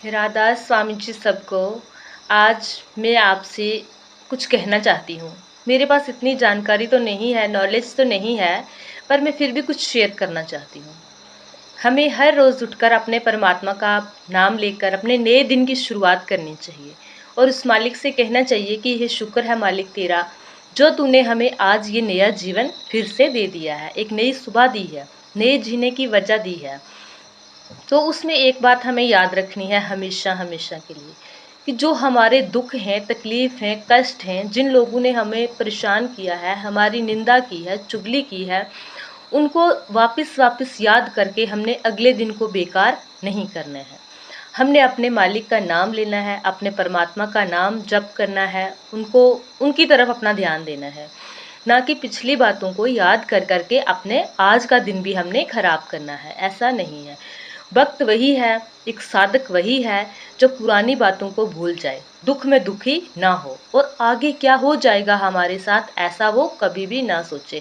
राधा स्वामी जी सबको। आज मैं आपसे कुछ कहना चाहती हूँ। मेरे पास इतनी जानकारी तो नहीं है, नॉलेज तो नहीं है, पर मैं फिर भी कुछ शेयर करना चाहती हूँ। हमें हर रोज़ उठकर अपने परमात्मा का नाम लेकर अपने नए दिन की शुरुआत करनी चाहिए और उस मालिक से कहना चाहिए कि ये शुक्र है मालिक तेरा, जो तूने हमें आज ये नया जीवन फिर से दे दिया है, एक नई सुबह दी है, नए जीने की वजह दी है। तो उसमें एक बात हमें याद रखनी है हमेशा हमेशा के लिए, कि जो हमारे दुख हैं, तकलीफ़ हैं, कष्ट हैं, जिन लोगों ने हमें परेशान किया है, हमारी निंदा की है, चुगली की है, उनको वापस वापस याद करके हमने अगले दिन को बेकार नहीं करना है। हमने अपने मालिक का नाम लेना है, अपने परमात्मा का नाम जप करना है, उनकी तरफ अपना ध्यान देना है, ना कि पिछली बातों को याद कर करके अपने आज का दिन भी हमने खराब करना है। ऐसा नहीं है। भक्त वही है, एक साधक वही है जो पुरानी बातों को भूल जाए, दुख में दुखी ना हो और आगे क्या हो जाएगा हमारे साथ ऐसा वो कभी भी ना सोचे।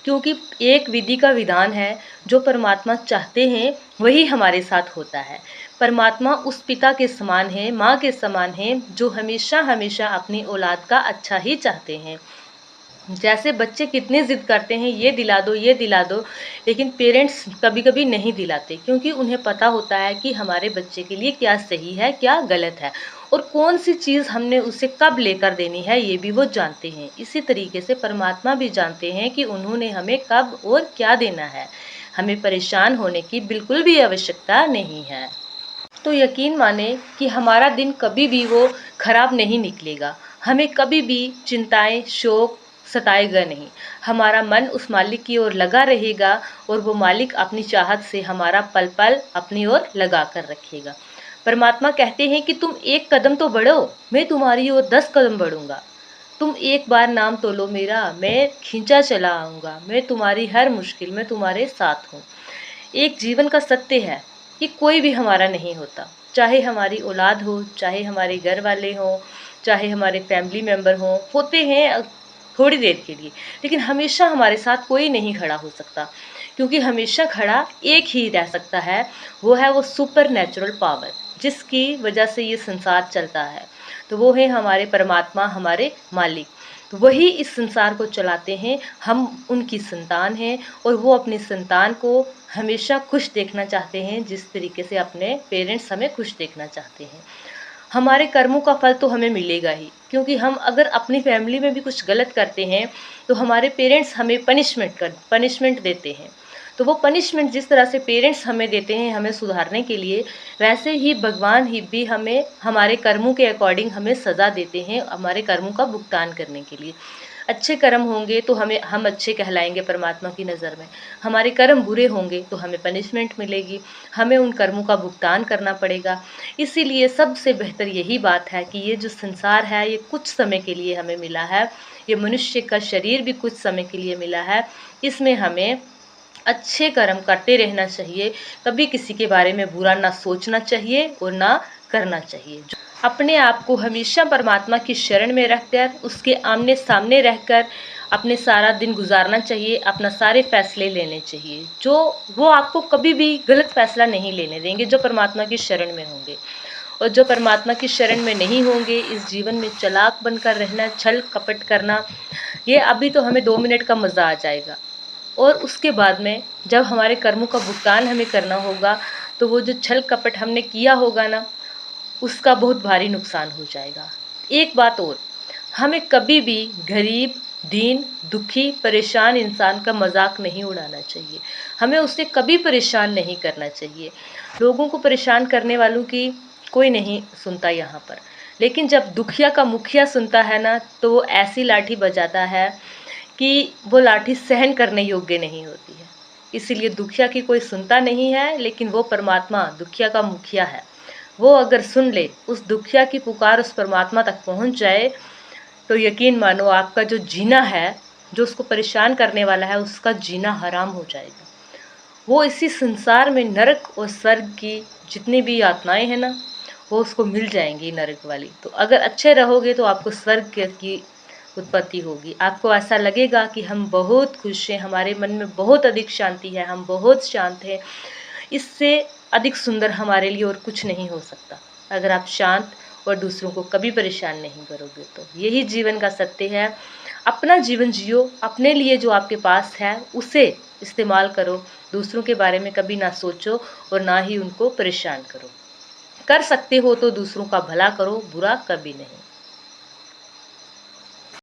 क्योंकि एक विधि का विधान है, जो परमात्मा चाहते हैं वही हमारे साथ होता है। परमात्मा उस पिता के समान है, माँ के समान है, जो हमेशा हमेशा अपनी औलाद का अच्छा ही चाहते हैं। जैसे बच्चे कितने ज़िद करते हैं, ये दिला दो ये दिला दो, लेकिन पेरेंट्स कभी कभी नहीं दिलाते, क्योंकि उन्हें पता होता है कि हमारे बच्चे के लिए क्या सही है क्या गलत है और कौन सी चीज़ हमने उसे कब लेकर देनी है, ये भी वो जानते हैं। इसी तरीके से परमात्मा भी जानते हैं कि उन्होंने हमें कब और क्या देना है। हमें परेशान होने की बिल्कुल भी आवश्यकता नहीं है। तो यकीन माने कि हमारा दिन कभी भी वो खराब नहीं निकलेगा, हमें कभी भी चिंताएं शोक सताएगा नहीं। हमारा मन उस मालिक की ओर लगा रहेगा और वो मालिक अपनी चाहत से हमारा पल पल अपनी ओर लगा कर रखेगा। परमात्मा कहते हैं कि तुम एक कदम तो बढ़ो, मैं तुम्हारी ओर 10 कदम बढ़ूंगा। तुम एक बार नाम तो लो मेरा, मैं खींचा चला आऊँगा, मैं तुम्हारी हर मुश्किल में तुम्हारे साथ हूँ। एक जीवन का सत्य है कि कोई भी हमारा नहीं होता, चाहे हमारी औलाद हो, चाहे हमारे घर वाले हों, चाहे हमारे फैमिली मेम्बर हों, होते हैं थोड़ी देर के लिए, लेकिन हमेशा हमारे साथ कोई नहीं खड़ा हो सकता। क्योंकि हमेशा खड़ा एक ही रह सकता है, वो सुपर नेचुरल पावर, जिसकी वजह से ये संसार चलता है। तो वो है हमारे परमात्मा, हमारे मालिक। तो वही इस संसार को चलाते हैं, हम उनकी संतान हैं और वो अपनी संतान को हमेशा खुश देखना चाहते हैं, जिस तरीके से अपने पेरेंट्स हमें खुश देखना चाहते हैं। हमारे कर्मों का फल तो हमें मिलेगा ही, क्योंकि हम अगर अपनी फैमिली में भी कुछ गलत करते हैं तो हमारे पेरेंट्स हमें पनिशमेंट देते हैं। तो वो पनिशमेंट जिस तरह से पेरेंट्स हमें देते हैं हमें सुधारने के लिए, वैसे ही भगवान ही भी हमें हमारे कर्मों के अकॉर्डिंग हमें सज़ा देते हैं, हमारे कर्मों का भुगतान करने के लिए। अच्छे कर्म होंगे तो हम अच्छे कहलाएंगे परमात्मा की नज़र में, हमारे कर्म बुरे होंगे तो हमें पनिशमेंट मिलेगी, हमें उन कर्मों का भुगतान करना पड़ेगा। इसीलिए सबसे बेहतर यही बात है कि ये जो संसार है ये कुछ समय के लिए हमें मिला है, ये मनुष्य का शरीर भी कुछ समय के लिए मिला है। इसमें हमें अच्छे कर्म करते रहना चाहिए, कभी किसी के बारे में बुरा ना सोचना चाहिए और ना करना चाहिए। अपने आप को हमेशा परमात्मा की शरण में रखकर, उसके आमने सामने रहकर अपने सारा दिन गुजारना चाहिए, अपना सारे फैसले लेने चाहिए, जो वो आपको कभी भी गलत फैसला नहीं लेने देंगे, जो परमात्मा की शरण में होंगे। और जो परमात्मा की शरण में नहीं होंगे, इस जीवन में चालाक बनकर रहना, छल कपट करना, ये अभी तो हमें 2 मिनट का मज़ा आ जाएगा और उसके बाद में जब हमारे कर्मों का भुगतान हमें करना होगा, तो वो जो छल कपट हमने किया होगा ना, उसका बहुत भारी नुकसान हो जाएगा। एक बात और, हमें कभी भी गरीब, दीन, दुखी, परेशान इंसान का मजाक नहीं उड़ाना चाहिए, हमें उससे कभी परेशान नहीं करना चाहिए। लोगों को परेशान करने वालों की कोई नहीं सुनता यहाँ पर, लेकिन जब दुखिया का मुखिया सुनता है ना, तो वो ऐसी लाठी बजाता है कि वो लाठी सहन करने योग्य नहीं होती है। इसीलिए दुखिया की कोई सुनता नहीं है, लेकिन वो परमात्मा दुखिया का मुखिया है। वो अगर सुन ले, उस दुखिया की पुकार उस परमात्मा तक पहुंच जाए, तो यकीन मानो आपका जो जीना है, जो उसको परेशान करने वाला है, उसका जीना हराम हो जाएगा। वो इसी संसार में नरक और स्वर्ग की जितनी भी यातनाएं हैं ना, वो उसको मिल जाएंगी नरक वाली। तो अगर अच्छे रहोगे तो आपको स्वर्ग की उत्पत्ति होगी। आपको ऐसा लगेगा कि हम बहुत खुश हैं, हमारे मन में बहुत अधिक शांति है, हम बहुत शांत हैं। इससे अधिक सुंदर हमारे लिए और कुछ नहीं हो सकता। अगर आप शांत और दूसरों को कभी परेशान नहीं करोगे तो। यही जीवन का सत्य है। अपना जीवन जियो, अपने लिए जो आपके पास है उसे इस्तेमाल करो, दूसरों के बारे में कभी ना सोचो और ना ही उनको परेशान करो। कर सकते हो तो दूसरों का भला करो, बुरा कभी नहीं।